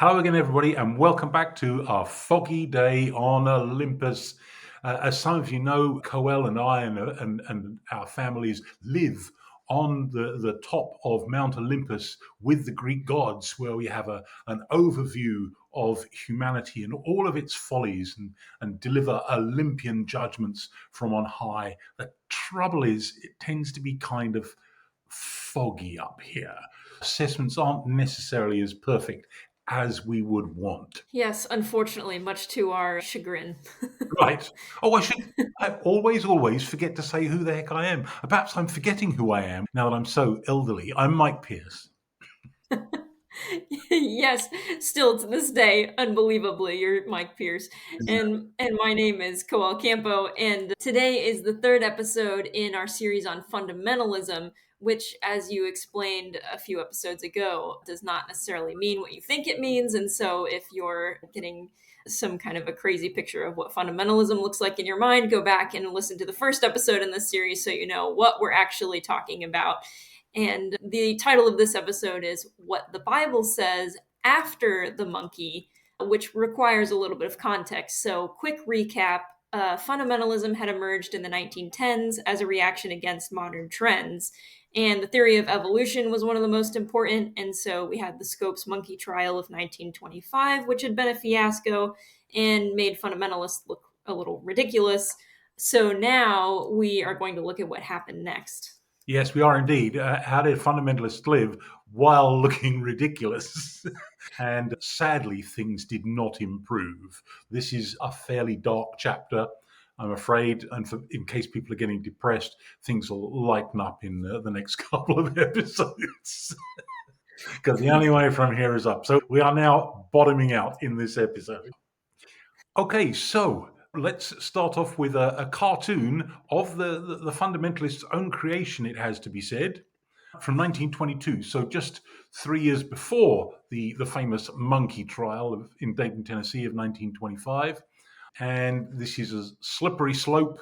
Hello again, everybody, and welcome back to a foggy day on Olympus. As some of you know, Coel and I and our families live on the top of Mount Olympus with the Greek gods, where we have an overview of humanity and all of its follies and deliver Olympian judgments from on high. The trouble is, it tends to be kind of foggy up here. Assessments aren't necessarily as perfect as we would want. Yes, unfortunately, much to our chagrin. Right. Oh, I always forget to say who the heck I am. Perhaps I'm forgetting who I am now that I'm so elderly. I'm Mike Pierce. Yes, still to this day, unbelievably, you're Mike Pierce. And my name is Coel Campo, and today is the third episode in our series on fundamentalism, which, as you explained a few episodes ago, does not necessarily mean what you think it means. And so if you're getting some kind of a crazy picture of what fundamentalism looks like in your mind, go back and listen to the first episode in this series so you know what we're actually talking about. And the title of this episode is What the Bible Says After the Monkey, which requires a little bit of context. So, quick recap. Fundamentalism had emerged in the 1910s as a reaction against modern trends. And the theory of evolution was one of the most important. And so we had the Scopes monkey trial of 1925, which had been a fiasco and made fundamentalists look a little ridiculous. So now we are going to look at what happened next. Yes, we are indeed. How did fundamentalists live while looking ridiculous? And sadly, things did not improve. This is a fairly dark chapter, I'm afraid. And in case people are getting depressed, things will lighten up in the next couple of episodes. Because the only way from here is up. So we are now bottoming out in this episode. Okay, so let's start off with a cartoon of the fundamentalists' own creation, it has to be said, from 1922. So just 3 years before the famous monkey trial in Dayton, Tennessee of 1925. And this is a slippery slope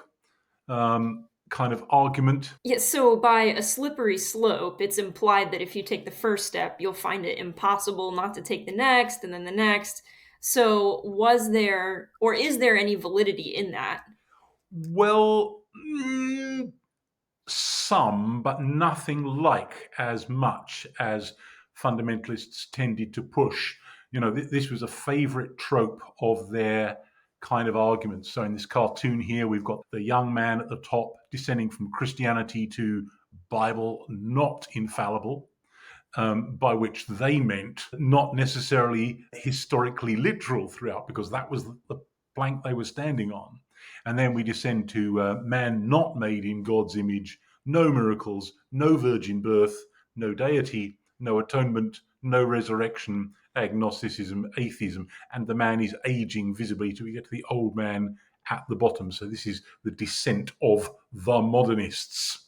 kind of argument. Yeah, so by a slippery slope, it's implied that if you take the first step, you'll find it impossible not to take the next and then the next. So, was there or is there any validity in that? Well, some, but nothing like as much as fundamentalists tended to push. This was a favorite trope of their kind of arguments. So in this cartoon here, we've got the young man at the top descending from Christianity to Bible not infallible, by which they meant not necessarily historically literal throughout, because that was the plank they were standing on. And then we descend to man not made in God's image, no miracles, no virgin birth, no deity, no atonement, no resurrection, agnosticism, atheism, and the man is aging visibly till we get to the old man at the bottom. So this is the descent of the modernists.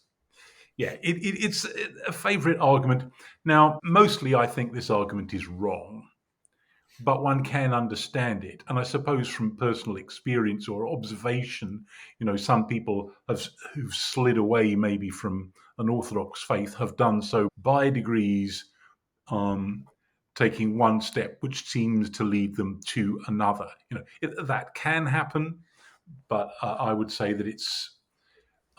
Yeah, it's a favorite argument. Now, mostly I think this argument is wrong, but one can understand it. And I suppose from personal experience or observation, some people who've slid away maybe from an orthodox faith have done so by degrees, taking one step which seems to lead them to another. That can happen, but I would say that it's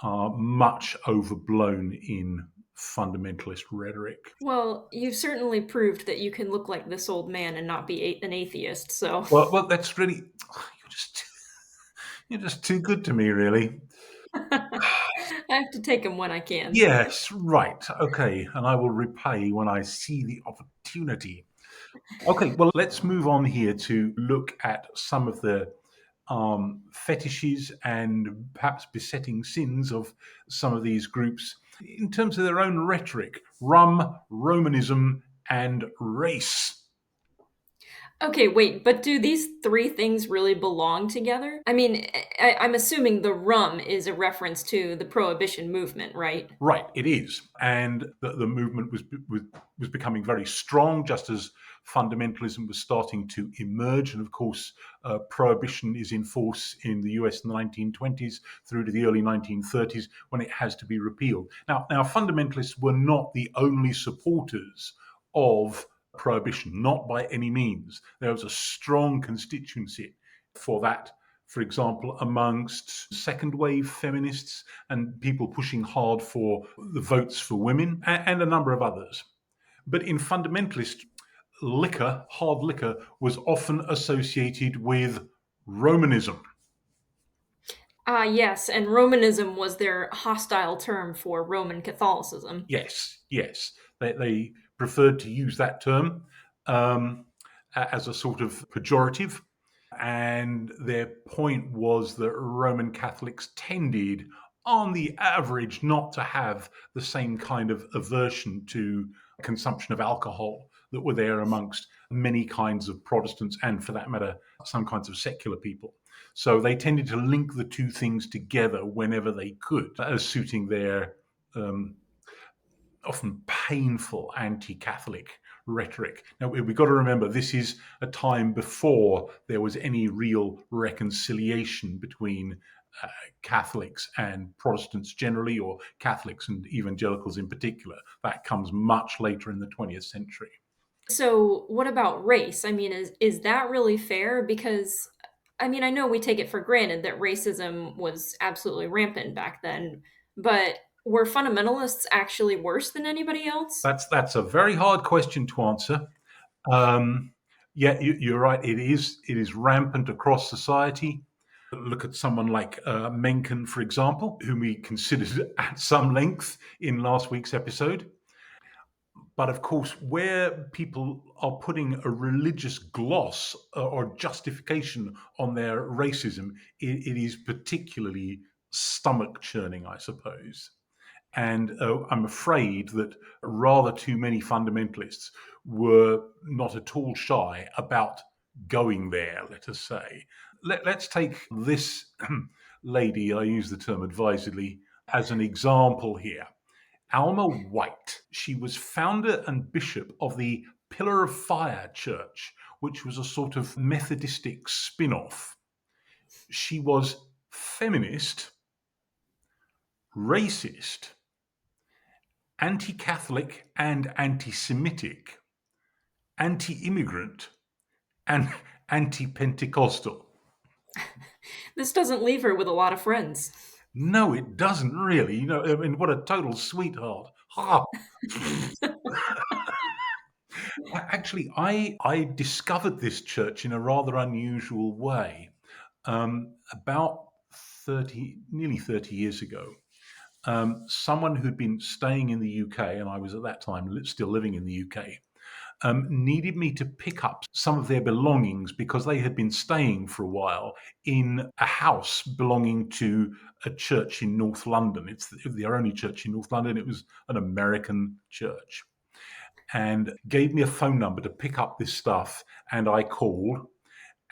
much overblown in fundamentalist rhetoric. Well, you've certainly proved that you can look like this old man and not be an atheist. So, Well, that's really you're just too good to me, really. I have to take them when I can. Yes, right. Okay, and I will repay when I see the opportunity. Okay, well, let's move on here to look at some of the fetishes and perhaps besetting sins of some of these groups in terms of their own rhetoric: rum, Romanism, and race. Okay, wait, but do these three things really belong together? I mean, I'm assuming the rum is a reference to the prohibition movement, right? Right, it is, and the movement was becoming very strong, just as fundamentalism was starting to emerge. And of course, prohibition is in force in the US in the 1920s through to the early 1930s, when it has to be repealed. Now, fundamentalists were not the only supporters of prohibition, not by any means. There was a strong constituency for that, for example, amongst second wave feminists and people pushing hard for the votes for women and a number of others. But in fundamentalist liquor, hard liquor, was often associated with Romanism. Yes, and Romanism was their hostile term for Roman Catholicism. Yes, yes. They preferred to use that term um, as a sort of pejorative. And their point was that Roman Catholics tended, on the average, not to have the same kind of aversion to consumption of alcohol that were there amongst many kinds of Protestants and, for that matter, some kinds of secular people. So they tended to link the two things together whenever they could, as suiting their often painful anti-Catholic rhetoric. Now, we've got to remember this is a time before there was any real reconciliation between Catholics and Protestants generally, or Catholics and evangelicals in particular. That comes much later in the 20th century. So, what about race? I mean, is that really fair? Because, I mean, I know we take it for granted that racism was absolutely rampant back then, but were fundamentalists actually worse than anybody else? That's a very hard question to answer. Yeah, you're right. It is rampant across society. Look at someone like Mencken, for example, whom we considered at some length in last week's episode. But of course, where people are putting a religious gloss or justification on their racism, it is particularly stomach churning, I suppose. And I'm afraid that rather too many fundamentalists were not at all shy about going there, let us say. Let's take this lady, I use the term advisedly, as an example here. Alma White. She was founder and bishop of the Pillar of Fire Church, which was a sort of Methodistic spin off. She was feminist, racist, anti-Catholic and anti-Semitic, anti-immigrant, and anti-Pentecostal. This doesn't leave her with a lot of friends. No, it doesn't really. I mean, what a total sweetheart. Ha! Actually, I discovered this church in a rather unusual way about nearly 30 years ago. Someone who'd been staying in the UK, and I was at that time still living in the UK, needed me to pick up some of their belongings because they had been staying for a while in a house belonging to a church in North London. It's their only church in North London. It was an American church. And gave me a phone number to pick up this stuff. And I called,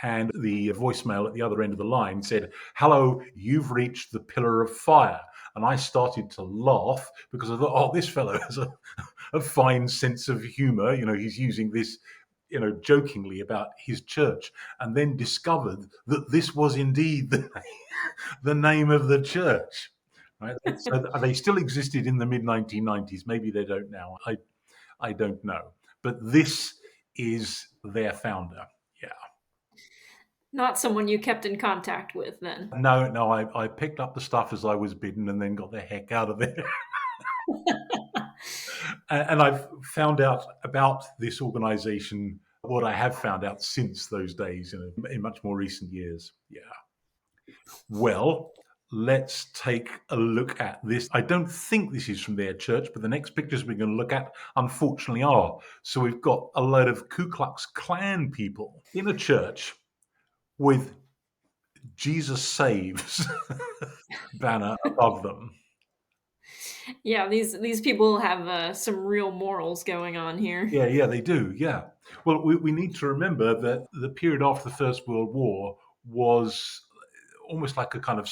and the voicemail at the other end of the line said, "Hello, you've reached the Pillar of Fire." And I started to laugh because I thought, oh, this fellow has a fine sense of humor. He's using this, jokingly about his church, and then discovered that this was indeed the name of the church. Right? So they still existed in the mid 1990s. Maybe they don't now. I don't know. But this is their founder. Yeah. Not someone you kept in contact with then. No, I picked up the stuff as I was bidden and then got the heck out of there. And I've found out about this organization, what I have found out since those days, in much more recent years. Yeah. Well, let's take a look at this. I don't think this is from their church, but the next pictures we're going to look at, unfortunately, are. So we've got a load of Ku Klux Klan people in a church with Jesus Saves banner above them. Yeah, these people have some real morals going on here. Yeah, they do. Yeah. Well, we need to remember that the period after the First World War was almost like a kind of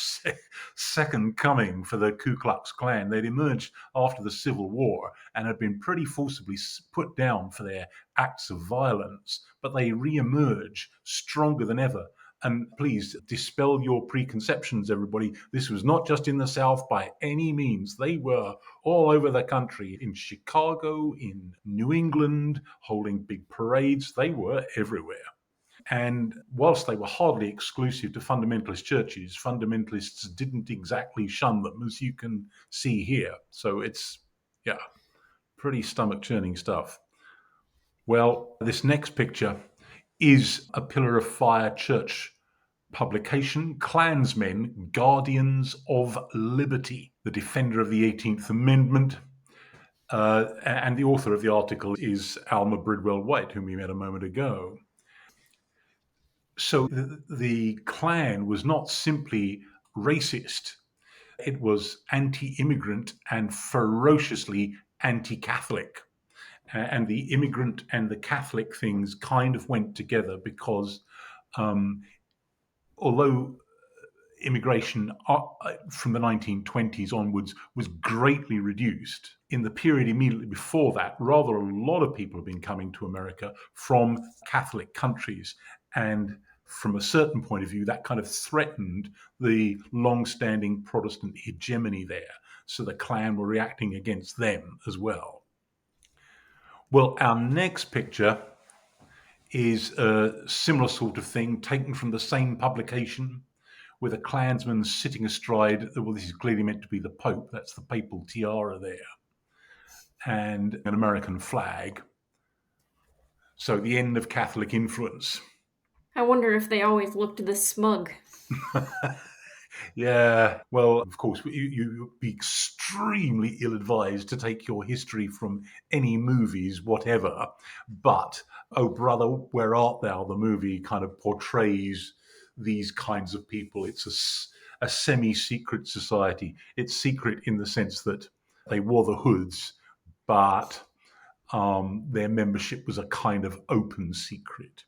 second coming for the Ku Klux Klan. They'd emerged after the Civil War and had been pretty forcibly put down for their acts of violence, but they re-emerge stronger than ever And please dispel your preconceptions, everybody. This was not just in the South by any means. They were all over the country, in Chicago, in New England, holding big parades. They were everywhere. And whilst they were hardly exclusive to fundamentalist churches, fundamentalists didn't exactly shun them, as you can see here. So it's, yeah, pretty stomach churning stuff. Well, this next picture is a Pillar of Fire church publication, Klansmen, Guardians of Liberty, the defender of the 18th Amendment. And the author of the article is Alma Bridwell White, whom we met a moment ago. So the Klan was not simply racist, it was anti-immigrant and ferociously anti-Catholic. And the immigrant and the Catholic things kind of went together because although immigration from the 1920s onwards was greatly reduced, in the period immediately before that, rather a lot of people have been coming to America from Catholic countries. And from a certain point of view, that kind of threatened the long-standing Protestant hegemony there. So the Klan were reacting against them as well. Well, our next picture is a similar sort of thing taken from the same publication, with a Klansman sitting astride, well, this is clearly meant to be the Pope, that's the papal tiara there, and an American flag. So the end of Catholic influence. I wonder if they always looked this smug. Yeah, well, of course, you'd be extremely ill-advised to take your history from any movies, whatever. But, Oh Brother, Where Art Thou? The movie kind of portrays these kinds of people. It's a semi-secret society. It's secret in the sense that they wore the hoods, but their membership was a kind of open secret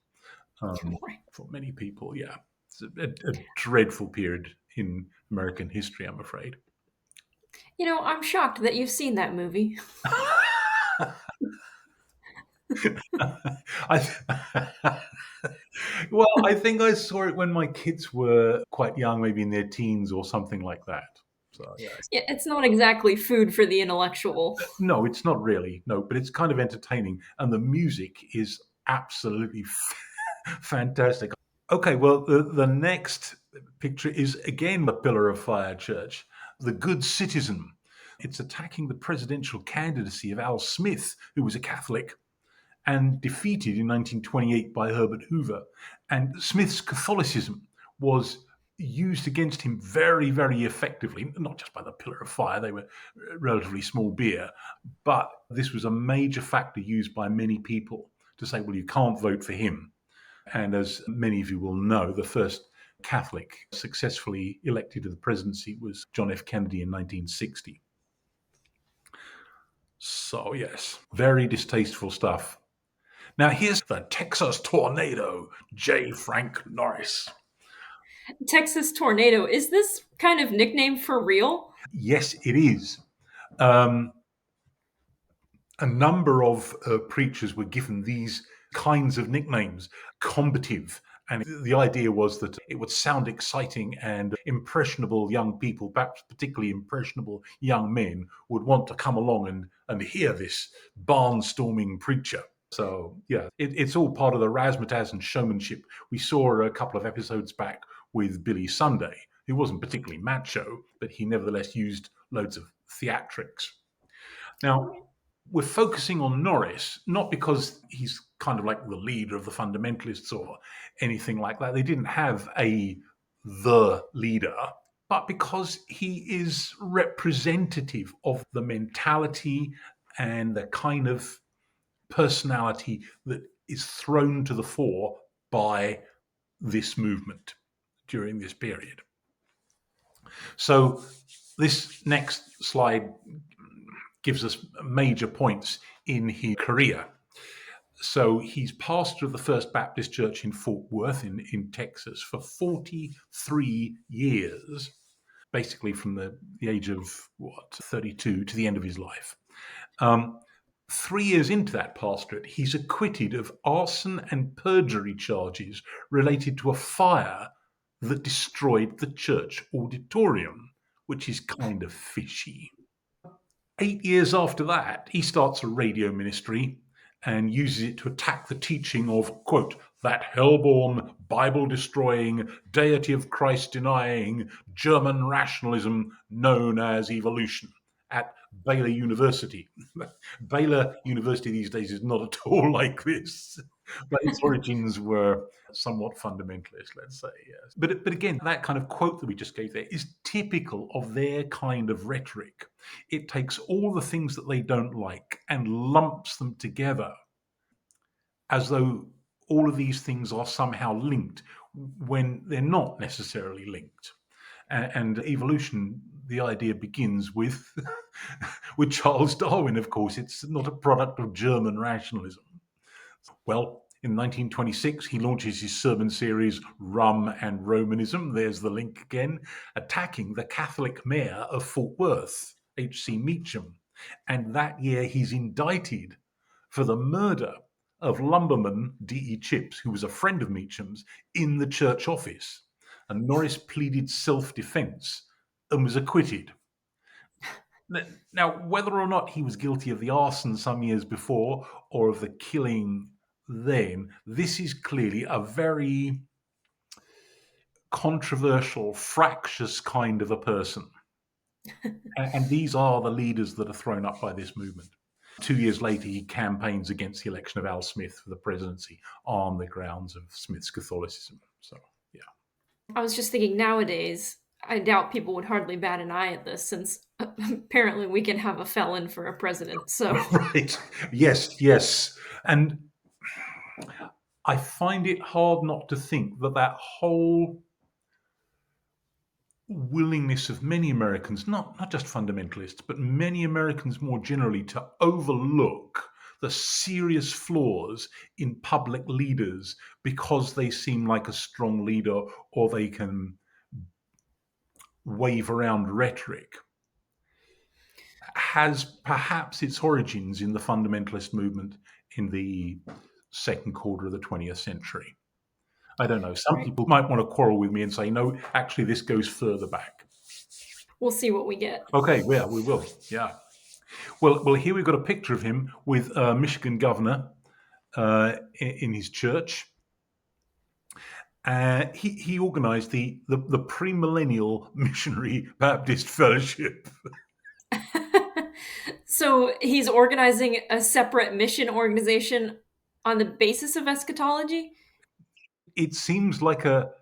for many people. Yeah, it's a dreadful period in American history, I'm afraid. You know, I'm shocked that you've seen that movie. I, well, I think I saw it when my kids were quite young, maybe in their teens or something like that. So, yeah. Yeah, it's not exactly food for the intellectual. No, it's not really. No, but it's kind of entertaining. And the music is absolutely fantastic. Okay, well, the next picture is again the Pillar of Fire Church, the Good Citizen. It's attacking the presidential candidacy of Al Smith, who was a Catholic and defeated in 1928 by Herbert Hoover. And Smith's Catholicism was used against him very, very effectively, not just by the Pillar of Fire, they were relatively small beer, but this was a major factor used by many people to say, well, you can't vote for him. And as many of you will know, the first Catholic successfully elected to the presidency was John F. Kennedy in 1960. So, yes, very distasteful stuff. Now, here's the Texas Tornado, J. Frank Norris. Texas Tornado, is this kind of nickname for real? Yes, it is. A number of preachers were given these kinds of nicknames, combative. And the idea was that it would sound exciting and impressionable young people, perhaps particularly impressionable young men, would want to come along and hear this barnstorming preacher. So, yeah, it's all part of the razzmatazz and showmanship. We saw a couple of episodes back with Billy Sunday, who wasn't particularly macho, but he nevertheless used loads of theatrics. Now, we're focusing on Norris, not because he's kind of like the leader of the fundamentalists or anything like that. They didn't have the leader, but because he is representative of the mentality and the kind of personality that is thrown to the fore by this movement during this period. So this next slide gives us major points in his career. So he's pastor of the First Baptist Church in Fort Worth in Texas for 43 years, basically from the age of 32 to the end of his life. 3 years into that pastorate, he's acquitted of arson and perjury charges related to a fire that destroyed the church auditorium, which is kind of fishy. 8 years after that, he starts a radio ministry and uses it to attack the teaching of, quote, that hellborn, Bible destroying, deity of Christ denying German rationalism known as evolution at Baylor University. Baylor University these days is not at all like this, but its origins were somewhat fundamentalist, let's say. Yes. But again, that kind of quote that we just gave there is typical of their kind of rhetoric. It takes all the things that they don't like and lumps them together as though all of these things are somehow linked when they're not necessarily linked. And evolution, the idea begins with with Charles Darwin, of course. It's not a product of German rationalism. Well, in 1926, he launches his sermon series, Rum and Romanism. There's the link again, attacking the Catholic mayor of Fort Worth, H.C. Meacham. And that year, he's indicted for the murder of lumberman D.E. Chips, who was a friend of Meacham's, in the church office. And Norris pleaded self-defense and was acquitted. Now, whether or not he was guilty of the arson some years before or of the killing then, this is clearly a very controversial, fractious kind of a person. And these are the leaders that are thrown up by this movement. 2 years later, he campaigns against the election of Al Smith for the presidency on the grounds of Smith's Catholicism. So, yeah. I was just thinking nowadays, I doubt people would hardly bat an eye at this since apparently we can have a felon for a president. So, Right. Yes. And I find it hard not to think that whole willingness of many Americans, not just fundamentalists, but many Americans more generally, to overlook the serious flaws in public leaders because they seem like a strong leader or they can wave around rhetoric, has perhaps its origins in the fundamentalist movement in the second quarter of the 20th century. I don't know. Some right. people might want to quarrel with me and say, no, actually, this goes further back. We'll see what we get. Okay, yeah, we will. Yeah. Well, here we've got a picture of him with a Michigan governor in his church. He organized the premillennial missionary Baptist fellowship. So he's organizing a separate mission organization on the basis of eschatology? It seems like a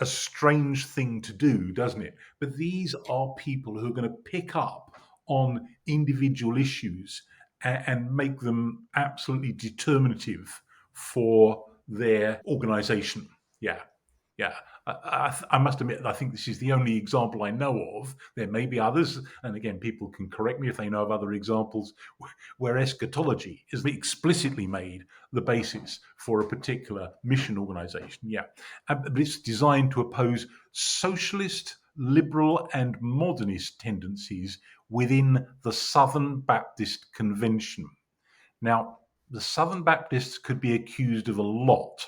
strange thing to do, doesn't it? But these are people who are going to pick up on individual issues and make them absolutely determinative for their organization. Yeah. I must admit, I think this is the only example I know of. There may be others, and again, people can correct me if they know of other examples where eschatology is explicitly made the basis for a particular mission organization. Yeah, but it's designed to oppose socialist, liberal, and modernist tendencies within the Southern Baptist Convention. Now, the Southern Baptists could be accused of a lot,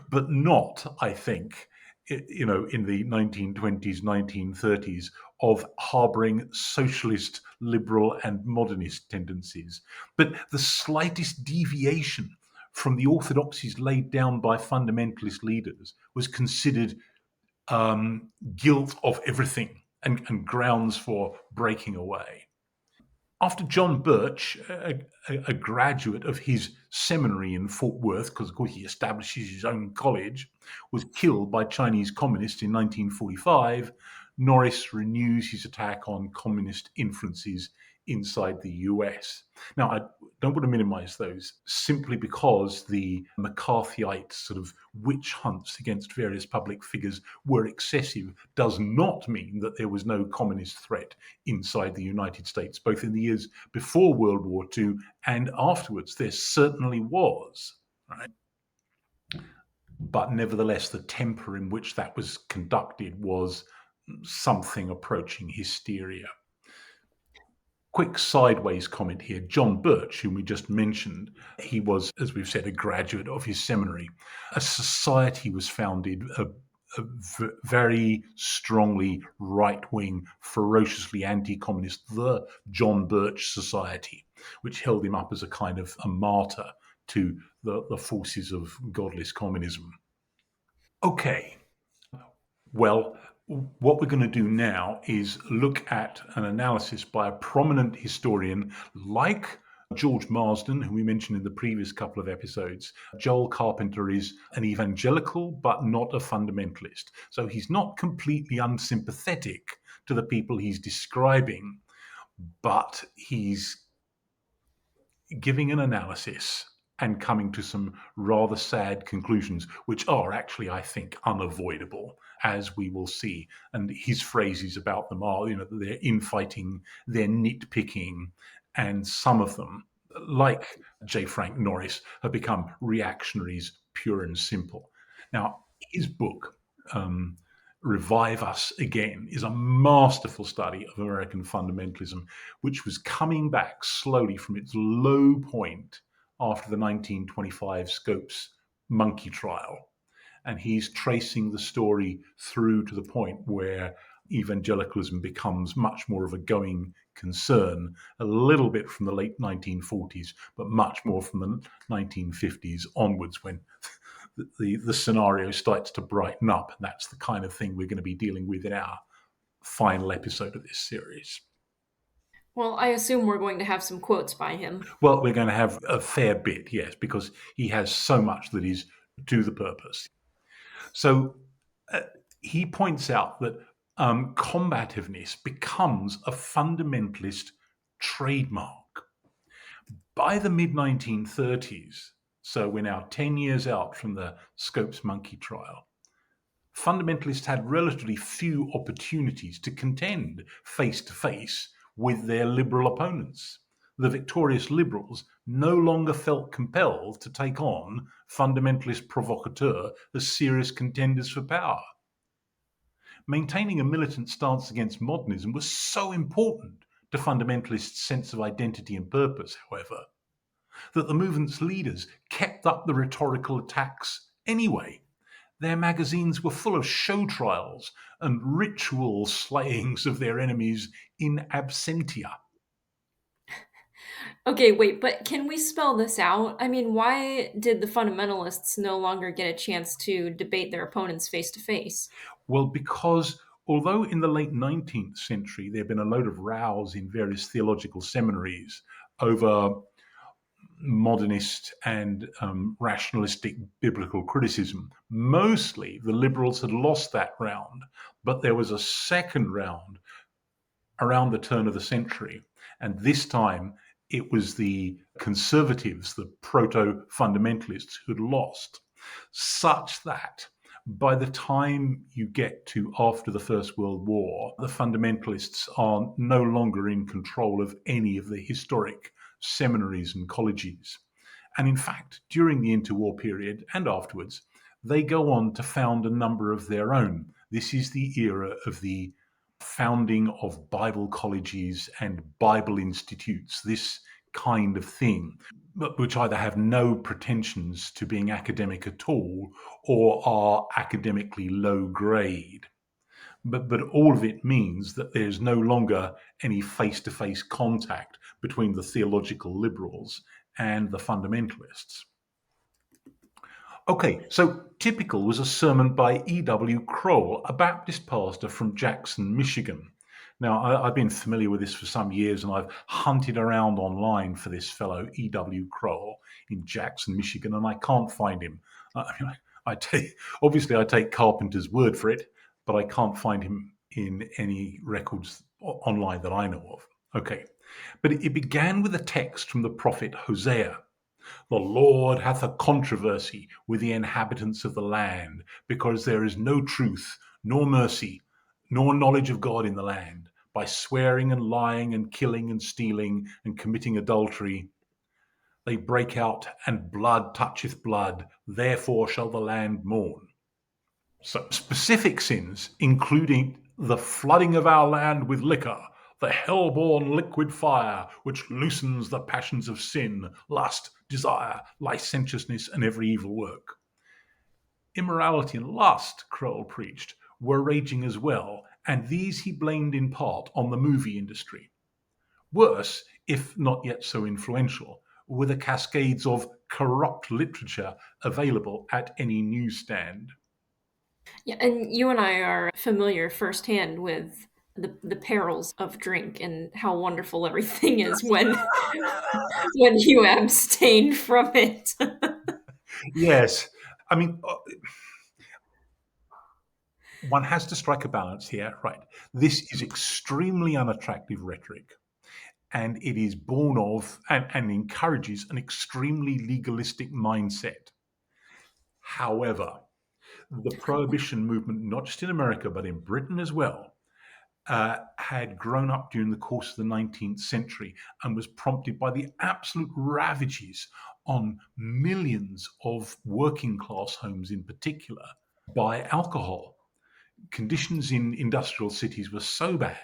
but not, I think, in the 1920s, 1930s, of harboring socialist, liberal, and modernist tendencies. But the slightest deviation from the orthodoxies laid down by fundamentalist leaders was considered guilt of everything and grounds for breaking away. After John Birch, a graduate of his seminary in Fort Worth, because of course he establishes his own college, was killed by Chinese communists in 1945, Norris renews his attack on communist influences inside the US. Now, I don't want to minimize those simply because the McCarthyite sort of witch hunts against various public figures were excessive does not mean that there was no communist threat inside the United States, both in the years before World War II and afterwards. There certainly was, right? But nevertheless, the temper in which that was conducted was something approaching hysteria. Quick sideways comment here. John Birch, whom we just mentioned, he was, as we've said, a graduate of his seminary. A society was founded, a very strongly right-wing, ferociously anti-communist, the John Birch Society, which held him up as a kind of a martyr to the forces of godless communism. Okay, well, what we're going to do now is look at an analysis by a prominent historian like George Marsden, who we mentioned in the previous couple of episodes. Joel Carpenter is an evangelical, but not a fundamentalist. So he's not completely unsympathetic to the people he's describing, but he's giving an analysis and coming to some rather sad conclusions, which are actually, I think, unavoidable, as we will see. And his phrases about them are, they're infighting, they're nitpicking, and some of them, like J. Frank Norris, have become reactionaries, pure and simple. Now, his book, Revive Us Again, is a masterful study of American fundamentalism, which was coming back slowly from its low point after the 1925 Scopes monkey trial. And he's tracing the story through to the point where evangelicalism becomes much more of a going concern, a little bit from the late 1940s, but much more from the 1950s onwards, when the scenario starts to brighten up. And that's the kind of thing we're going to be dealing with in our final episode of this series. Well, I assume we're going to have some quotes by him. Well, we're going to have a fair bit, yes, because he has so much that is to the purpose. So he points out that combativeness becomes a fundamentalist trademark. By the mid-1930s, so we're now 10 years out from the Scopes monkey trial, fundamentalists had relatively few opportunities to contend face-to-face with their liberal opponents. The victorious liberals no longer felt compelled to take on fundamentalist provocateurs as serious contenders for power. Maintaining a militant stance against modernism was so important to fundamentalists' sense of identity and purpose, however, that the movement's leaders kept up the rhetorical attacks anyway. Their magazines were full of show trials and ritual slayings of their enemies in absentia. Okay, wait, but can we spell this out? I mean, why did the fundamentalists no longer get a chance to debate their opponents face to face? Well, because although in the late 19th century there had been a load of rows in various theological seminaries over modernist and rationalistic biblical criticism, mostly the liberals had lost that round, but there was a second round around the turn of the century, and this time it was the conservatives, the proto-fundamentalists, who'd lost, such that by the time you get to after the First World War, the fundamentalists are no longer in control of any of the historic seminaries and colleges. And in fact, during the interwar period and afterwards, they go on to found a number of their own. This is the era of the founding of Bible colleges and Bible institutes, this kind of thing, which either have no pretensions to being academic at all or are academically low grade. But all of it means that there's no longer any face-to-face contact between the theological liberals and the fundamentalists. Okay, so Typical was a sermon by E.W. Kroll, a Baptist pastor from Jackson, Michigan. Now, I've been familiar with this for some years, and I've hunted around online for this fellow, E.W. Kroll, in Jackson, Michigan, and I can't find him. I take Carpenter's word for it, but I can't find him in any records online that I know of. Okay, but it began with a text from the prophet Hosea. The Lord hath a controversy with the inhabitants of the land, because there is no truth, nor mercy, nor knowledge of God in the land. By swearing and lying and killing and stealing and committing adultery, they break out, and blood toucheth blood, therefore shall the land mourn. So specific sins, including the flooding of our land with liquor, the hell-born liquid fire, which loosens the passions of sin, lust, desire, licentiousness, and every evil work. Immorality and lust, Crowell preached, were raging as well, and these he blamed in part on the movie industry. Worse, if not yet so influential, were the cascades of corrupt literature available at any newsstand. Yeah, and you and I are familiar firsthand with the perils of drink and how wonderful everything is when you abstain from it. Yes, I mean, one has to strike a balance here, right? This is extremely unattractive rhetoric, and it is born of and encourages an extremely legalistic mindset. However, the prohibition movement, not just in America, but in Britain as well, had grown up during the course of the 19th century and was prompted by the absolute ravages on millions of working class homes in particular by alcohol. Conditions in industrial cities were so bad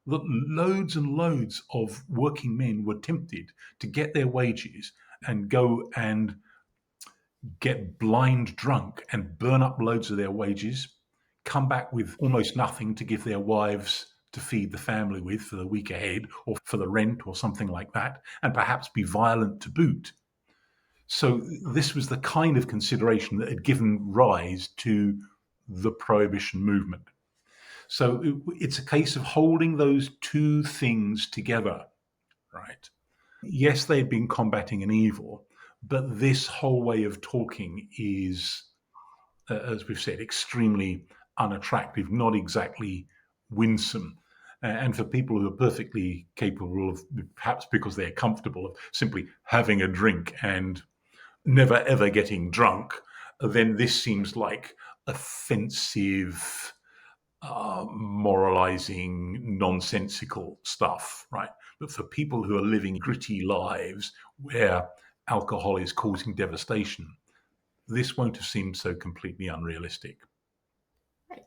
that loads and loads of working men were tempted to get their wages and go and get blind drunk and burn up loads of their wages, come back with almost nothing to give their wives to feed the family with for the week ahead or for the rent or something like that, and perhaps be violent to boot. So, this was the kind of consideration that had given rise to the prohibition movement. So, it's a case of holding those two things together, right? Yes, they've been combating an evil, but this whole way of talking is, as we've said, extremely unattractive, not exactly winsome. And for people who are perfectly capable of, perhaps because they're comfortable, of simply having a drink and never ever getting drunk, then this seems like offensive, moralizing, nonsensical stuff, right? But for people who are living gritty lives where alcohol is causing devastation, this won't have seemed so completely unrealistic. Right.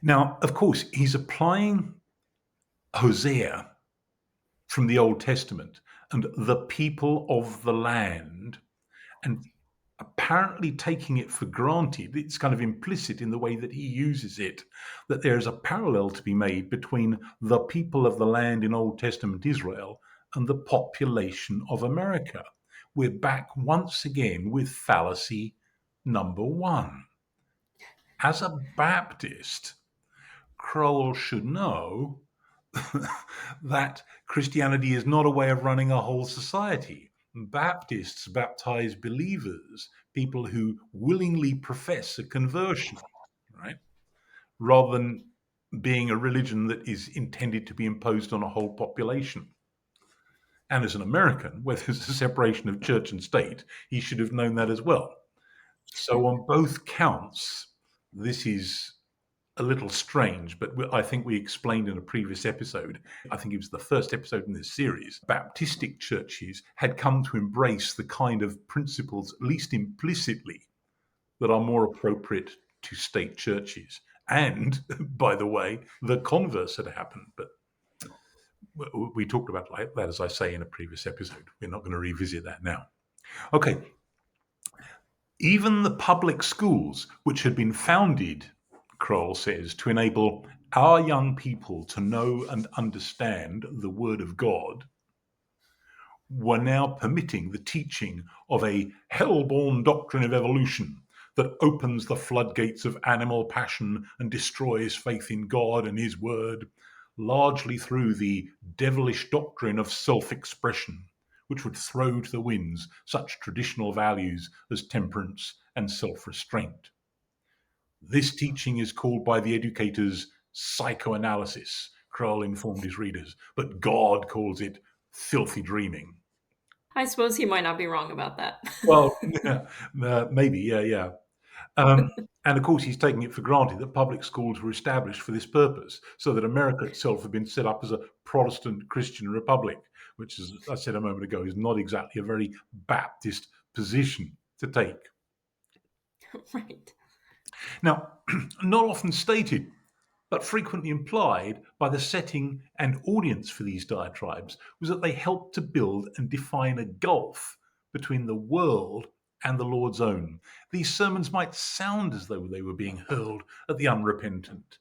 Now, of course, he's applying Hosea from the Old Testament and the people of the land, and apparently taking it for granted. It's kind of implicit in the way that he uses it, that there is a parallel to be made between the people of the land in Old Testament Israel and the population of America. We're back once again with fallacy number one. As a Baptist, Crowell should know that Christianity is not a way of running a whole society. Baptists baptize believers, people who willingly profess a conversion, right? Rather than being a religion that is intended to be imposed on a whole population. And as an American, where there's a separation of church and state, he should have known that as well. So, on both counts, this is a little strange, but I think we explained in a previous episode, I think it was the first episode in this series, Baptistic churches had come to embrace the kind of principles, at least implicitly, that are more appropriate to state churches. And, by the way, the converse had happened. But we talked about that, as I say, in a previous episode. We're not going to revisit that now. Okay. Even the public schools, which had been founded, Crowell says, to enable our young people to know and understand the Word of God, were now permitting the teaching of a hell-born doctrine of evolution that opens the floodgates of animal passion and destroys faith in God and His Word, largely through the devilish doctrine of self-expression, which would throw to the winds such traditional values as temperance and self-restraint. This teaching is called by the educators psychoanalysis, Crowell informed his readers, but God calls it filthy dreaming. I suppose he might not be wrong about that. Well, maybe, yeah. And of course, he's taking it for granted that public schools were established for this purpose, so that America itself had been set up as a Protestant Christian republic, which, as I said a moment ago, is not exactly a very Baptist position to take. Right. Now, not often stated, But frequently implied by the setting and audience for these diatribes was that they helped to build and define a gulf between the world and the Lord's own. These sermons might sound as though they were being hurled at the unrepentant,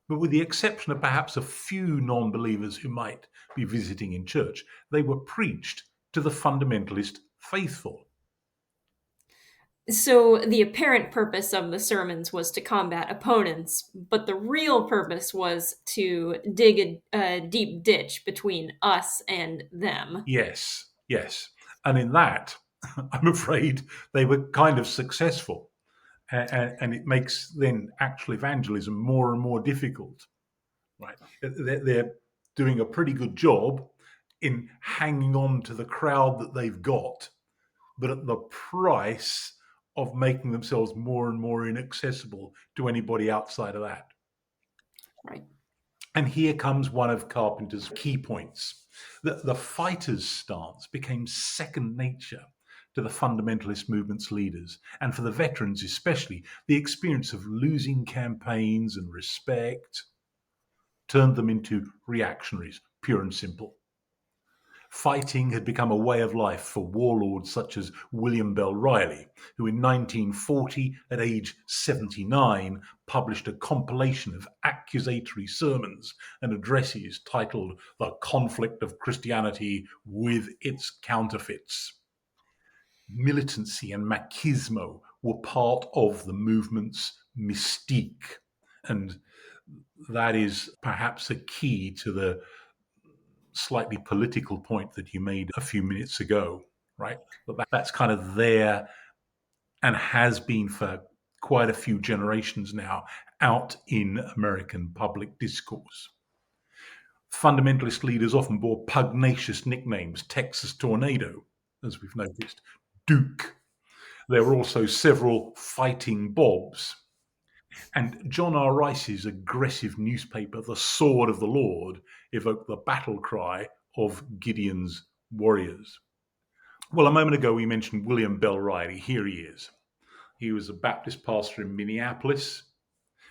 but with the exception of perhaps a few non believers who might be visiting in church, they were preached to the fundamentalist faithful. So the apparent purpose of the sermons was to combat opponents, but the real purpose was to dig a deep ditch between us and them. Yes, yes. And in that, I'm afraid they were kind of successful. And it makes then actual evangelism more and more difficult, right? They're doing a pretty good job in hanging on to the crowd that they've got, but at the price of making themselves more and more inaccessible to anybody outside of that. Right. And here comes one of Carpenter's key points. The fighter's stance became second nature to the fundamentalist movement's leaders, and for the veterans especially, the experience of losing campaigns and respect turned them into reactionaries, pure and simple. Fighting had become a way of life for warlords such as William Bell Riley, who in 1940, at age 79, published a compilation of accusatory sermons and addresses titled The Conflict of Christianity with Its Counterfeits. Militancy and machismo were part of the movement's mystique, and that is perhaps a key to the slightly political point that you made a few minutes ago, right? But that's kind of there and has been for quite a few generations now out in American public discourse. Fundamentalist leaders often bore pugnacious nicknames: Texas Tornado, as we've noticed, Duke. There were also several Fighting Bobs. And John R. Rice's aggressive newspaper, The Sword of the Lord, evoked the battle cry of Gideon's warriors. Well, a moment ago we mentioned William Bell Riley. Here he is. He was a Baptist pastor in Minneapolis,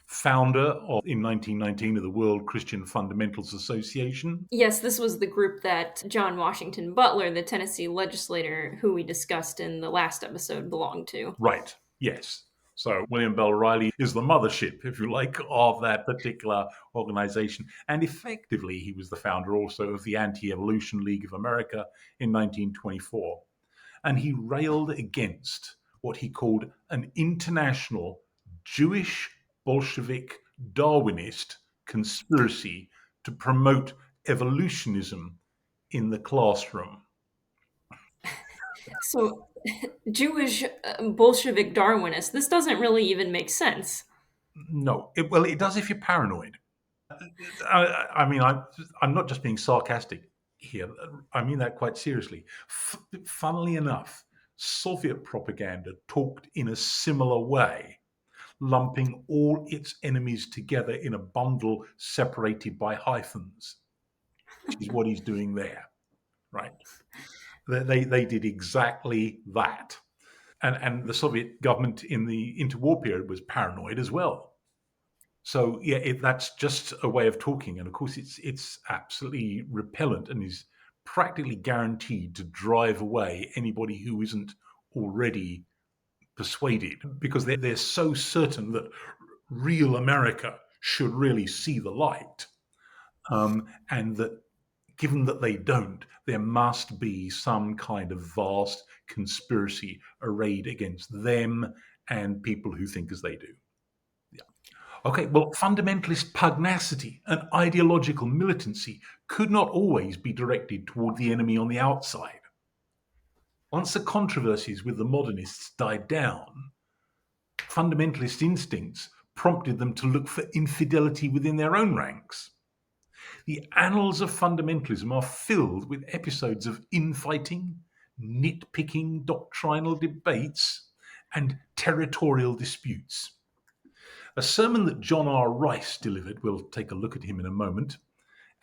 founder in 1919 of the World Christian Fundamentals Association. Yes, this was the group that John Washington Butler, the Tennessee legislator who we discussed in the last episode, belonged to. Right, yes. So William Bell Riley is the mothership, if you like, of that particular organization. And effectively, he was the founder also of the Anti-Evolution League of America in 1924. And he railed against what he called an international Jewish Bolshevik Darwinist conspiracy to promote evolutionism in the classroom. So, Jewish Bolshevik Darwinist, this doesn't really even make sense. No, it does if you're paranoid. I'm not just being sarcastic here. I mean that quite seriously. Funnily enough, Soviet propaganda talked in a similar way, lumping all its enemies together in a bundle separated by hyphens, which is what he's doing there, right? They did exactly that. And the Soviet government in the interwar period was paranoid as well. So yeah, that's just a way of talking, and of course, it's absolutely repellent and is practically guaranteed to drive away anybody who isn't already persuaded, because they're so certain that real America should really see the light, and that given that they don't, there must be some kind of vast conspiracy arrayed against them and people who think as they do. Okay, well, fundamentalist pugnacity and ideological militancy could not always be directed toward the enemy on the outside. Once the controversies with the modernists died down, fundamentalist instincts prompted them to look for infidelity within their own ranks. The annals of fundamentalism are filled with episodes of infighting, nitpicking doctrinal debates, and territorial disputes. A sermon that John R. Rice delivered, we'll take a look at him in a moment,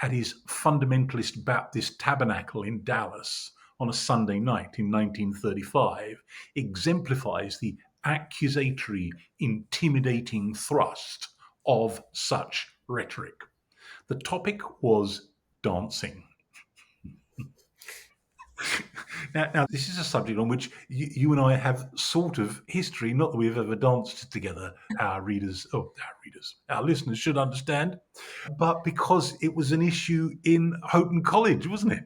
at his Fundamentalist Baptist Tabernacle in Dallas on a Sunday night in 1935, exemplifies the accusatory, intimidating thrust of such rhetoric. The topic was dancing. Now, this is a subject on which you and I have sort of history, not that we've ever danced together. Our listeners should understand, but because it was an issue in Houghton College, wasn't it?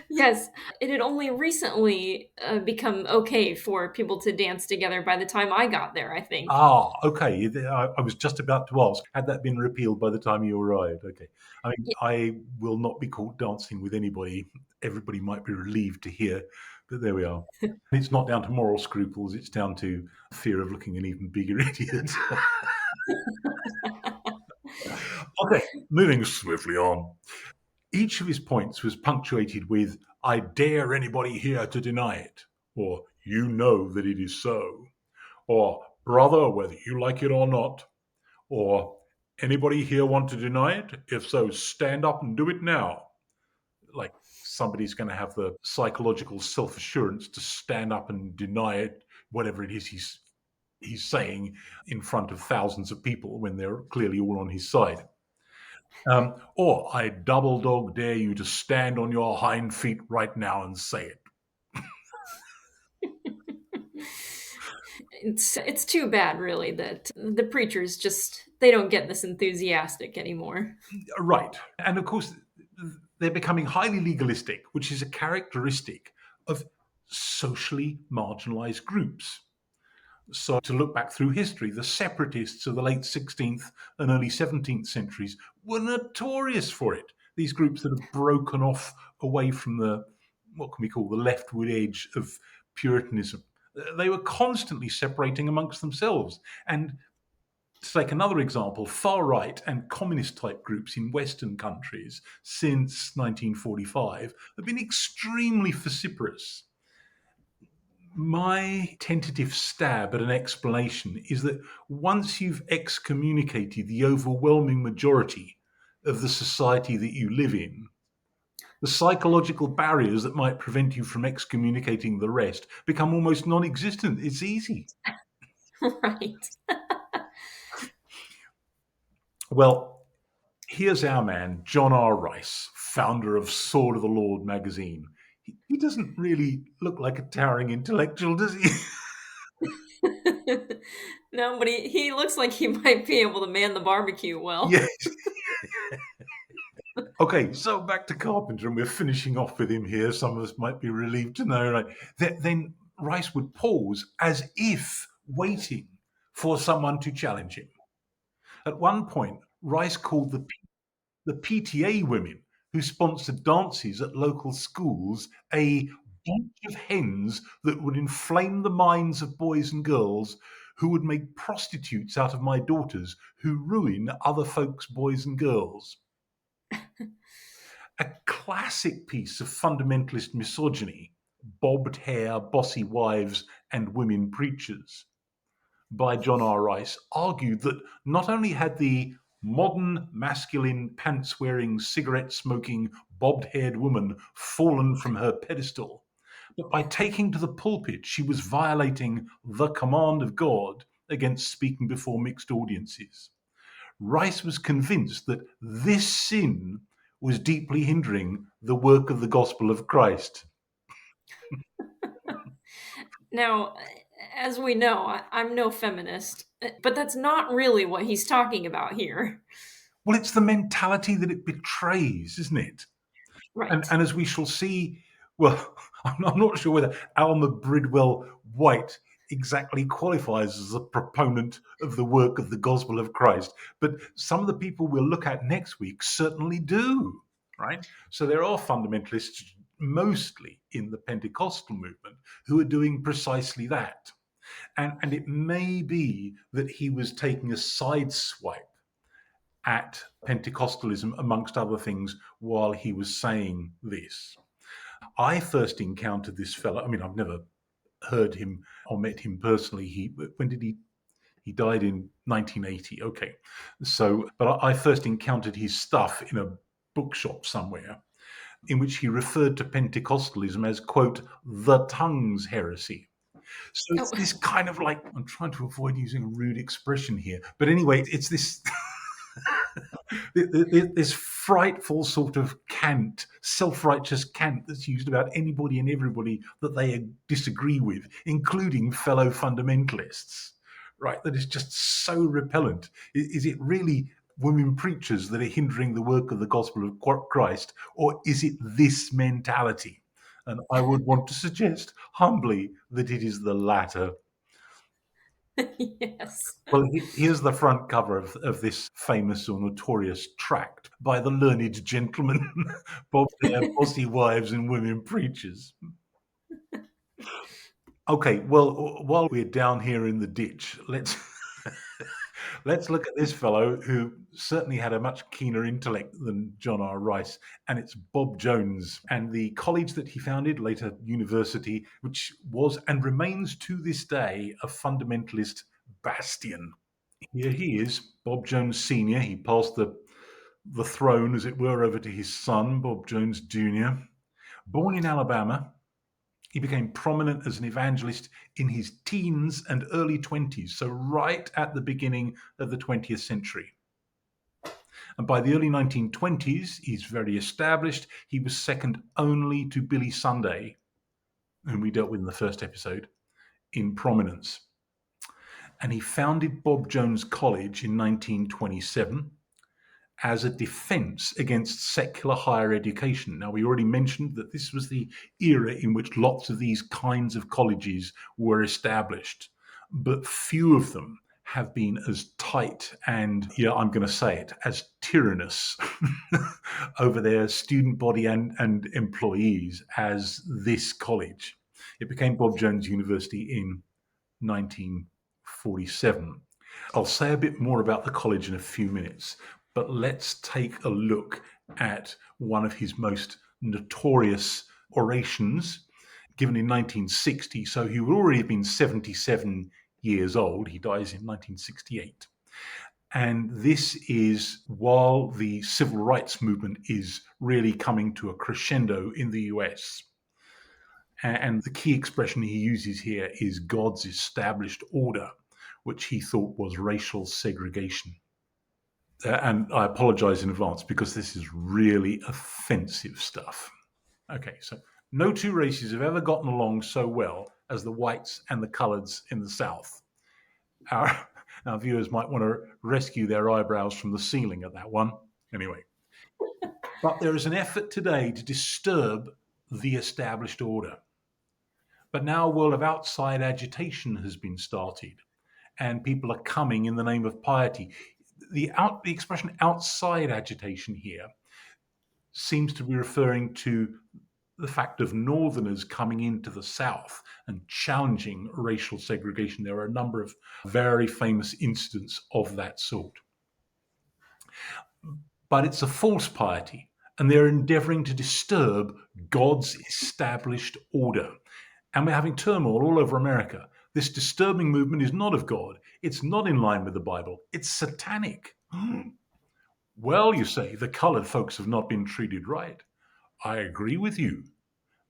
Yes, it had only recently become okay for people to dance together by the time I got there, I think. Okay. I was just about to ask, had that been repealed by the time you arrived? Okay. I mean, Yeah. I will not be caught dancing with anybody. Everybody might be relieved to hear, but there we are. It's not down to moral scruples, it's down to fear of looking an even bigger idiot. Okay, moving swiftly on. Each of his points was punctuated with, "I dare anybody here to deny it," or "You know that it is so," or "Brother, whether you like it or not," or "Anybody here want to deny it? If so, stand up and do it now." Like somebody's going to have the psychological self-assurance to stand up and deny it, whatever it is he's saying in front of thousands of people when they're clearly all on his side. Or "I double dog dare you to stand on your hind feet right now and say it." It's too bad, really, that the preachers just they don't get this enthusiastic anymore. Right. And of course, they're becoming highly legalistic, which is a characteristic of socially marginalized groups. So, to look back through history, the separatists of the late 16th and early 17th centuries were notorious for it. These groups that have broken off away from what can we call the leftward edge of Puritanism. They were constantly separating amongst themselves. And to take another example, far right and communist type groups in Western countries since 1945 have been extremely vociferous. My tentative stab at an explanation is that once you've excommunicated the overwhelming majority of the society that you live in, the psychological barriers that might prevent you from excommunicating the rest become almost non existent. It's easy. Right. Well, here's our man, John R. Rice, founder of Sword of the Lord magazine. He doesn't really look like a towering intellectual, does he? No, but he looks like he might be able to man the barbecue well. Yes. Okay, so back to Carpenter, and we're finishing off with him here. Some of us might be relieved to know, right? Then Rice would pause as if waiting for someone to challenge him. At one point, Rice called the PTA women who sponsored dances at local schools a bunch of hens that would inflame the minds of boys and girls who would make prostitutes out of my daughters who ruin other folks' boys and girls. A classic piece of fundamentalist misogyny, bobbed hair, bossy wives, and women preachers, by John R. Rice, argued that not only had the modern, masculine, pants wearing, cigarette smoking, bobbed haired woman fallen from her pedestal, but by taking to the pulpit, she was violating the command of God against speaking before mixed audiences. Rice was convinced that this sin was deeply hindering the work of the gospel of Christ. Now, as we know, I'm no feminist, but that's not really what he's talking about here. Well, it's the mentality that it betrays, isn't it? And, Right. and as we shall see, well, I'm not sure whether Alma Bridwell White exactly qualifies as a proponent of the work of the gospel of Christ, but some of the people we'll look at next week certainly do, right? So there are fundamentalists, mostly in the Pentecostal movement, who are doing precisely that. And it may be that he was taking a side swipe at Pentecostalism, amongst other things, while he was saying this. I first encountered this fellow. I mean, I've never heard him or met him personally. When did he died in 1980? Okay, so but I first encountered his stuff in a bookshop somewhere, in which he referred to Pentecostalism as, quote, the tongues heresy. So it's Oh. this kind of like, I'm trying to avoid using a rude expression here, but anyway, it's this this frightful sort of cant, self-righteous cant that's used about anybody and everybody that they disagree with, including fellow fundamentalists, right? That is just so repellent. Is it really women preachers that are hindering the work of the gospel of Christ, or is it this mentality? And I would want to suggest humbly that it is the latter. Yes. Well, here's the front cover of this famous or notorious tract by the learned gentleman, Bob Dare, Bossy Wives and Women Preachers. Okay, well, while we're down here in the ditch, let's let's look at this fellow who certainly had a much keener intellect than John R. Rice, and it's Bob Jones and the college that he founded, later university, which was and remains to this day a fundamentalist bastion. Here he is, Bob Jones Sr. He passed the throne, as it were, over to his son, Bob Jones Jr. Born in Alabama, he became prominent as an evangelist in his teens and early 20s, so right at the beginning of the 20th century. And by the early 1920s, he's very established. He was second only to Billy Sunday, whom we dealt with in the first episode, in prominence. And he founded Bob Jones College in 1927 as a defense against secular higher education. Now, we already mentioned that this was the era in which lots of these kinds of colleges were established, but few of them have been as tight and, I'm going to say it, as tyrannous over their student body and employees as this college. It became Bob Jones University in 1947. I'll say a bit more about the college in a few minutes, but let's take a look at one of his most notorious orations given in 1960. So he would already have been 77 years old. He dies in 1968. And this is while the civil rights movement is really coming to a crescendo in the US. And the key expression he uses here is God's established order, which he thought was racial segregation. And I apologize in advance because this is really offensive stuff. Okay, so no two races have ever gotten along so well as the whites and the coloreds in the South. Our viewers might want to rescue their eyebrows from the ceiling at that one. Anyway, but there is an effort today to disturb the established order. But now a world of outside agitation has been started, and people are coming in the name of piety. The expression outside agitation here seems to be referring to the fact of Northerners coming into the South and challenging racial segregation. There are a number of very famous incidents of that sort. But it's a false piety, and they're endeavoring to disturb God's established order. And we're having turmoil all over America. This disturbing movement is not of God. It's not in line with the Bible. It's satanic. Well, you say, the colored folks have not been treated right. I agree with you.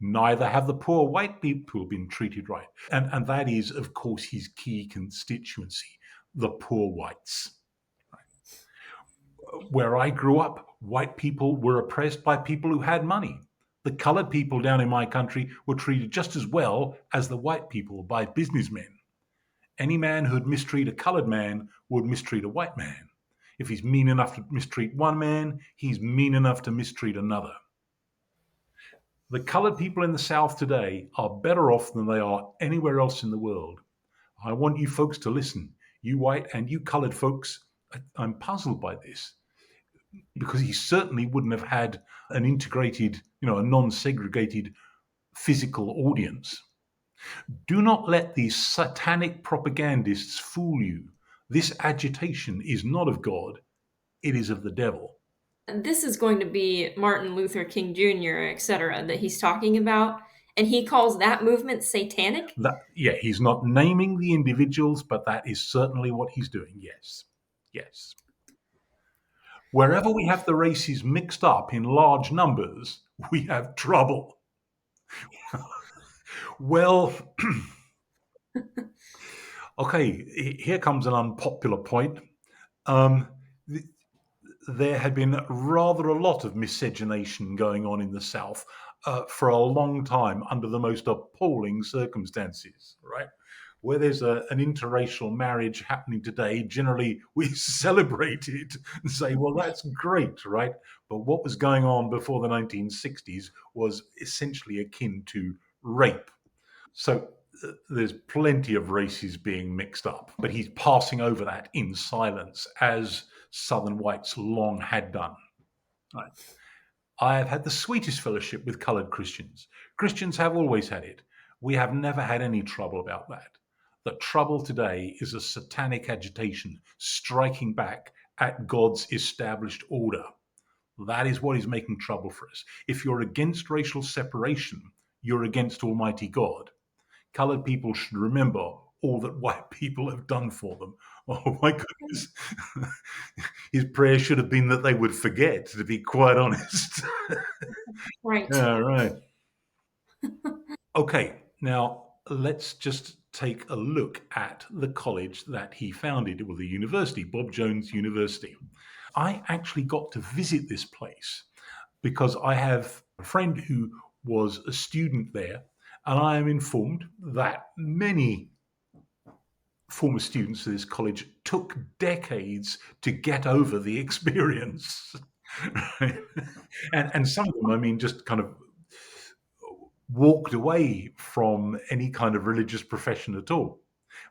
Neither have the poor white people been treated right. And that is, of course, his key constituency, the poor whites. Where I grew up, white people were oppressed by people who had money. The colored people down in my country were treated just as well as the white people by businessmen. Any man who'd mistreat a colored man would mistreat a white man. If he's mean enough to mistreat one man, he's mean enough to mistreat another. The colored people in the South today are better off than they are anywhere else in the world. I want you folks to listen. You white and you colored folks, I'm puzzled by this, because he certainly wouldn't have had an integrated, a non-segregated physical audience. Do not let these satanic propagandists fool you. This agitation is not of God, it is of the devil. And this is going to be Martin Luther King Jr., etc., that he's talking about, and he calls that movement satanic? He's not naming the individuals, but that is certainly what he's doing, yes. Yes. Wherever we have the races mixed up in large numbers, we have trouble. Well, Okay, here comes an unpopular point. Um, th- there had been rather a lot of miscegenation going on in the South for a long time under the most appalling circumstances, right? Where there's an interracial marriage happening today, generally we celebrate it and say, well, that's great, right? But what was going on before the 1960s was essentially akin to rape. So there's plenty of races being mixed up, but he's passing over that in silence, as Southern whites long had done. Right. I have had the sweetest fellowship with coloured Christians. Christians have always had it. We have never had any trouble about that. The trouble today is a satanic agitation striking back at God's established order. That is what is making trouble for us. If you're against racial separation, you're against Almighty God. Coloured people should remember all that white people have done for them. Oh my goodness. His prayer should have been that they would forget, to be quite honest. Right. Yeah, right. Okay, now let's just take a look at the college that he founded, or the university, Bob Jones University. I actually got to visit this place because I have a friend who was a student there, and I am informed that many former students of this college took decades to get over the experience. Right? And some of them, I mean, just kind of walked away from any kind of religious profession at all.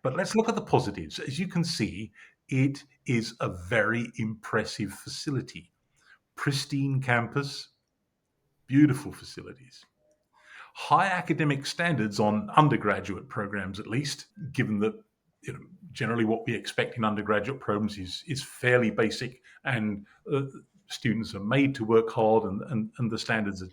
But let's look at the positives. As you can see, it is a very impressive facility. Pristine campus, beautiful facilities. High academic standards on undergraduate programs, at least, given that you know, generally what we expect in undergraduate programs is fairly basic, and students are made to work hard, and the standards are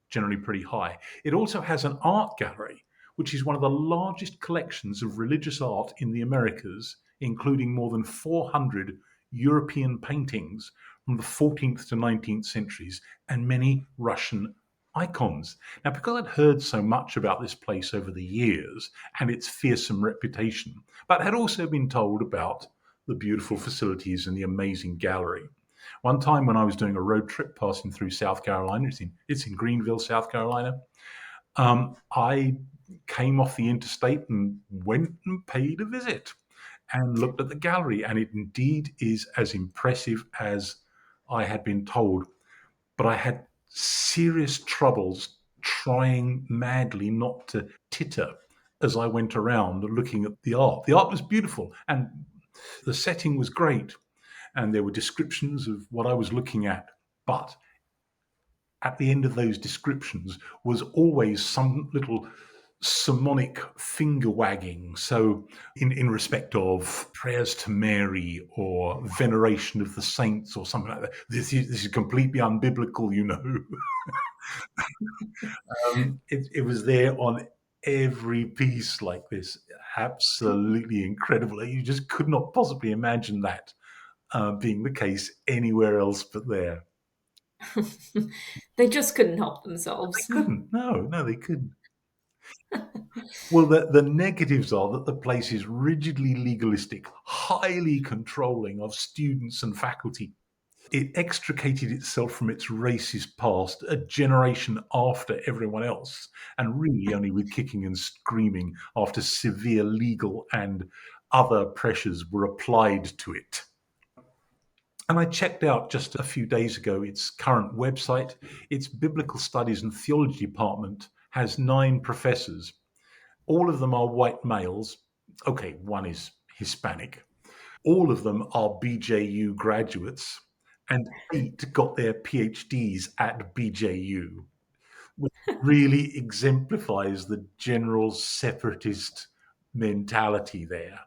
generally pretty high. It also has an art gallery, which is one of the largest collections of religious art in the Americas, including more than 400 European paintings from the 14th to 19th centuries and many Russian icons. Now, because I'd heard so much about this place over the years and its fearsome reputation, but had also been told about the beautiful facilities and the amazing gallery. One time when I was doing a road trip passing through South Carolina, it's in Greenville, South Carolina. I came off the interstate and went and paid a visit and looked at the gallery, and it indeed is as impressive as I had been told. But I had serious troubles trying madly not to titter as I went around looking at the art. The art was beautiful and the setting was great, and there were descriptions of what I was looking at. But at the end of those descriptions was always some little sermonic finger wagging. So, in respect of prayers to Mary or veneration of the saints or something like that. This is completely unbiblical, you know. It was there on every piece like this. Absolutely incredible. You just could not possibly imagine that being the case anywhere else but there. They just couldn't help They themselves. couldn't. No, they couldn't. Well, the negatives are that the place is rigidly legalistic, highly controlling of students and faculty. It extricated itself from its racist past a generation after everyone else, and really only with kicking and screaming after severe legal and other pressures were applied to it. And I checked out just a few days ago its current website. Its Biblical Studies and Theology department has 9 professors. All of them are white males. Okay, one is Hispanic. All of them are BJU graduates, and 8 got their PhDs at BJU, which really exemplifies the general separatist mentality there.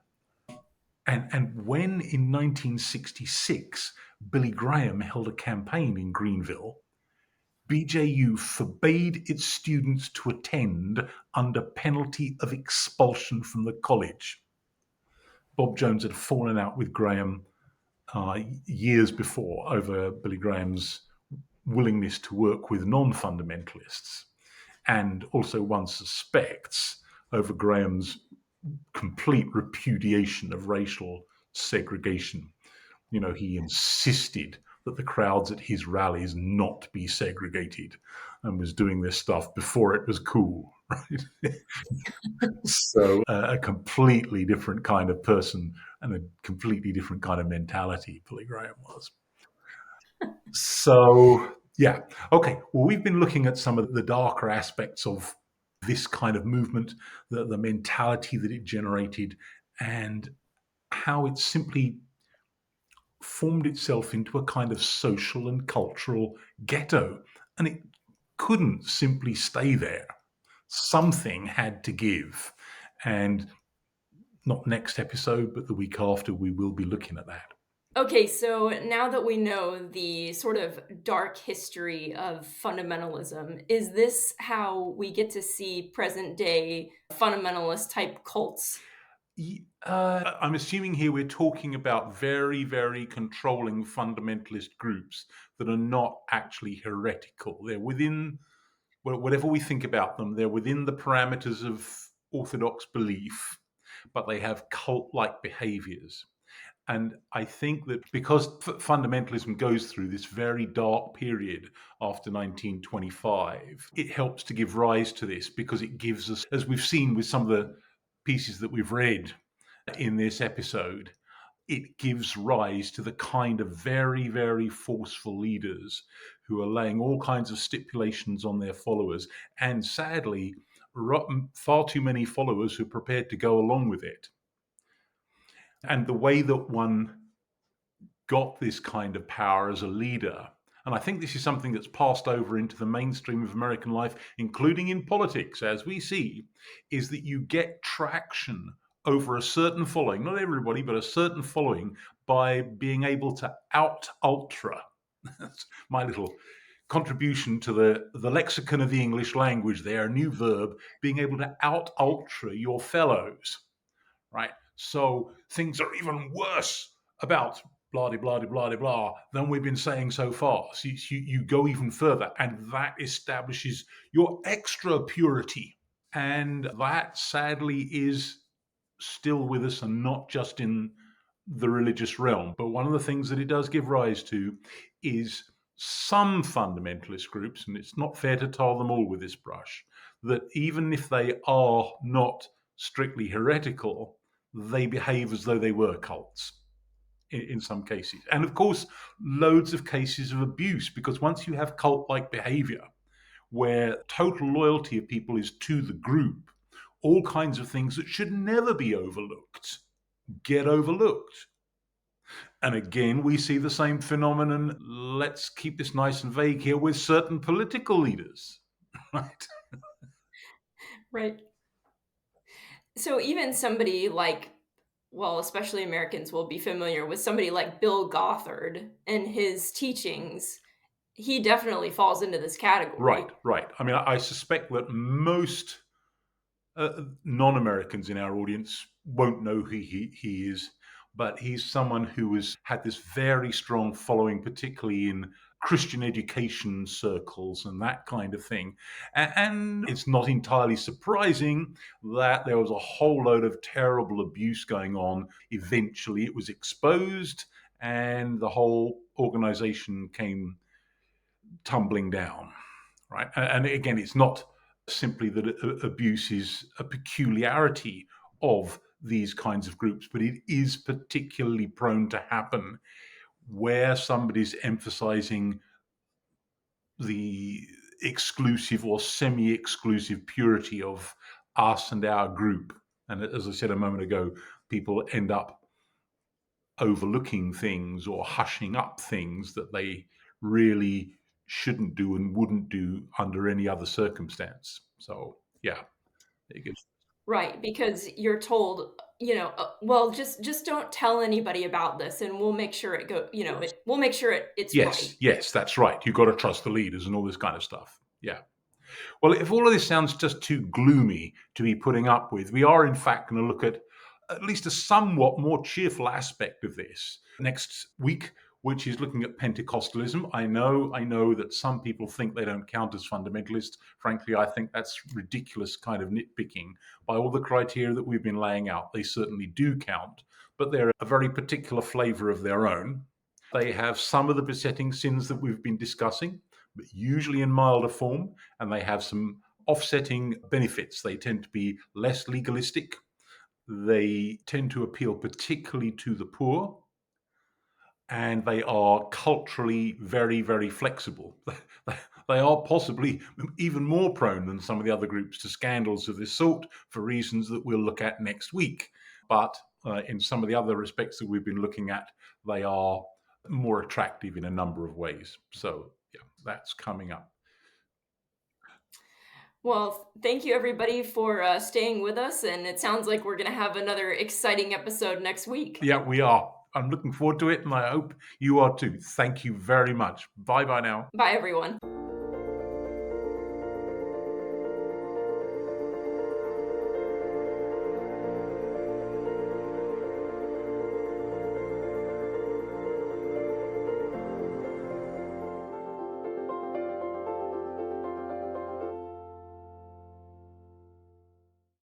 And when in 1966 Billy Graham held a campaign in Greenville, BJU forbade its students to attend under penalty of expulsion from the college. Bob Jones had fallen out with Graham years before over Billy Graham's willingness to work with non fundamentalists, and also, one suspects, over Graham's complete repudiation of racial segregation. He insisted that the crowds at his rallies not be segregated, and was doing this stuff before it was cool, right? So a completely different kind of person and a completely different kind of mentality Billy Graham was. So, yeah. Okay. Well, we've been looking at some of the darker aspects of this kind of movement, the mentality that it generated, and how it simply formed itself into a kind of social and cultural ghetto. And it couldn't simply stay there. Something had to give. And not next episode, but the week after, we will be looking at that. Okay, so now that we know the sort of dark history of fundamentalism, is this how we get to see present day fundamentalist type cults? I'm assuming here we're talking about very, very controlling fundamentalist groups that are not actually heretical. They're within, whatever we think about them, they're within the parameters of orthodox belief, but they have cult-like behaviors. And I think that because fundamentalism goes through this very dark period after 1925, it helps to give rise to this, because it gives us, as we've seen with some of the pieces that we've read in this episode, it gives rise to the kind of very, very forceful leaders who are laying all kinds of stipulations on their followers. And sadly, far too many followers who are prepared to go along with it. And the way that one got this kind of power as a leader, and I think this is something that's passed over into the mainstream of American life, including in politics, as we see, is that you get traction over a certain following, not everybody, but a certain following, by being able to out-ultra. That's my little contribution to the lexicon of the English language there, a new verb, being able to out-ultra your fellows, right? So things are even worse about blah, blah, blah, blah, blah, than we've been saying so far. So you go even further, and that establishes your extra purity. And that, sadly, is still with us, and not just in the religious realm. But one of the things that it does give rise to is some fundamentalist groups, and it's not fair to tar them all with this brush, that even if they are not strictly heretical, they behave as though they were cults in some cases. And of course, loads of cases of abuse, because once you have cult-like behavior where total loyalty of people is to the group, all kinds of things that should never be overlooked get overlooked. And again, we see the same phenomenon. Let's keep this nice and vague here, with certain political leaders, right? Right. So even somebody like, well, especially Americans will be familiar with somebody like Bill Gothard and his teachings. He definitely falls into this Right, category. right. I mean, I suspect that most non-Americans in our audience won't know who he is, but he's someone who has had this very strong following, particularly in Christian education circles and that kind of thing. And it's not entirely surprising that there was a whole load of terrible abuse going on. Eventually, it was exposed, and the whole organization came tumbling down, right? And again, it's not simply that abuse is a peculiarity of these kinds of groups, but it is particularly prone to happen where somebody's emphasizing the exclusive or semi-exclusive purity of us and our group. And as I said a moment ago, people end up overlooking things or hushing up things that they really shouldn't do and wouldn't do under any other circumstance. So, yeah, it gives. Right, because you're told, well, just don't tell anybody about this, and we'll make sure it go, we'll make sure it's right. Yes, that's right. You've got to trust the leaders and all this kind of stuff. Yeah. Well, if all of this sounds just too gloomy to be putting up with, we are in fact going to look at least a somewhat more cheerful aspect of this. Next week, which is looking at Pentecostalism. I know that some people think they don't count as fundamentalists. Frankly, I think that's ridiculous kind of nitpicking. By all the criteria that we've been laying out, they certainly do count, but they're a very particular flavor of their own. They have some of the besetting sins that we've been discussing, but usually in milder form, and they have some offsetting benefits. They tend to be less legalistic. They tend to appeal particularly to the poor, and they are culturally very, very flexible. They are possibly even more prone than some of the other groups to scandals of this sort for reasons that we'll look at next week. But in some of the other respects that we've been looking at, they are more attractive in a number of ways. So, yeah, that's coming up. Well, thank you everybody for staying with us, and it sounds like we're going to have another exciting episode next week. Yeah, we are. I'm looking forward to it, and I hope you are too. Thank you very much. Bye bye now. Bye, everyone.